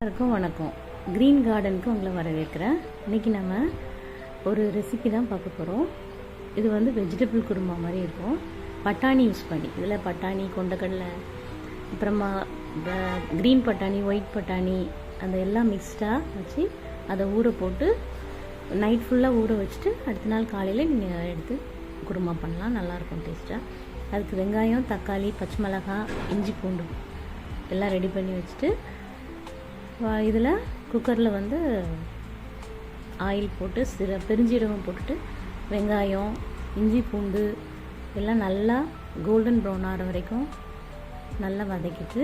எல்லாருக்கும் வணக்கம். க்ரீன் கார்டனுக்கு உங்களை வரவேற்கிறேன். இன்றைக்கி நம்ம ஒரு ரெசிபி தான் பார்க்க போகிறோம். இது வந்து வெஜிடபிள் குருமா மாதிரி இருக்கும். பட்டாணி யூஸ் பண்ணி, இதில் பட்டாணி, கொண்டக்கடலை, அப்புறமா க்ரீன் பட்டாணி, ஒயிட் பட்டாணி, அந்த எல்லாம் மிக்ஸ்டாக வச்சு அதை ஊற போட்டு நைட் ஃபுல்லாக ஊற வச்சுட்டு அடுத்த நாள் காலையில் நீங்கள் எடுத்து குருமா பண்ணலாம். நல்லாயிருக்கும் டேஸ்ட்டாக. அதுக்கு வெங்காயம், தக்காளி, பச்சை மிளகாய், இஞ்சி பூண்டு எல்லாம் ரெடி பண்ணி வச்சுட்டு இதில் குக்கரில் வந்து ஆயில் போட்டு பெருஞ்சீரகம் போட்டுட்டு வெங்காயம், இஞ்சி பூண்டு எல்லாம் நல்லா கோல்டன் ப்ரௌன் ஆகிற வரைக்கும் நல்லா வதக்கிட்டு,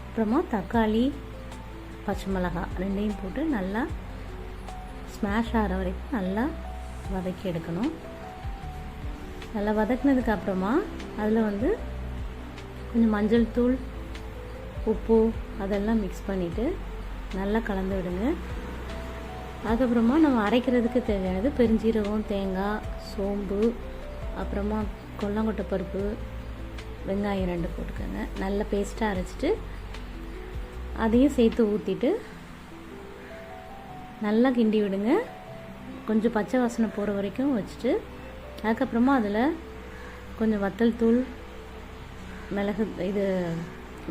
அப்புறமா தக்காளி, பச்சை மிளகாய் ரெண்டையும் போட்டு நல்லா ஸ்மாஷ் ஆகிற வரைக்கும் நல்லா வதக்கி எடுக்கணும். நல்லா வதக்கினதுக்கு அப்புறமா அதில் வந்து கொஞ்சம் மஞ்சள் தூள், உப்பு அதெல்லாம் மிக்ஸ் பண்ணிவிட்டு நல்லா கலந்து விடுங்க. அதுக்கப்புறமா நம்ம அரைக்கிறதுக்கு தேவையானது பெருஞ்சீரகம், தேங்காய், சோம்பு, அப்புறமா கொல்லங்கொட்டை பருப்பு, வெங்காயம் 2 போட்டுக்கோங்க. நல்லா பேஸ்ட்டாக அரைச்சிட்டு அதையும் சேர்த்து ஊற்றிட்டு நல்லா கிண்டி விடுங்க. கொஞ்சம் பச்சை வாசனை போகிற வரைக்கும் வச்சுட்டு அதுக்கப்புறமா அதில் கொஞ்சம் வத்தல் தூள்,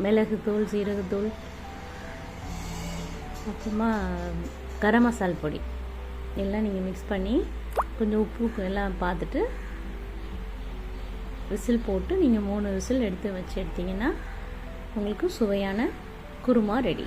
மிளகுத்தூள், சீரகத்தூள், அப்புறமா கரம் மசால் பொடி எல்லாம் நீங்கள் மிக்ஸ் பண்ணி கொஞ்சம் உப்பு எல்லாம் பார்த்துட்டு விசில் போட்டு நீங்கள் 3 விசில் எடுத்து வச்சு எடுத்திங்கன்னா உங்களுக்கு சுவையான குருமா ரெடி.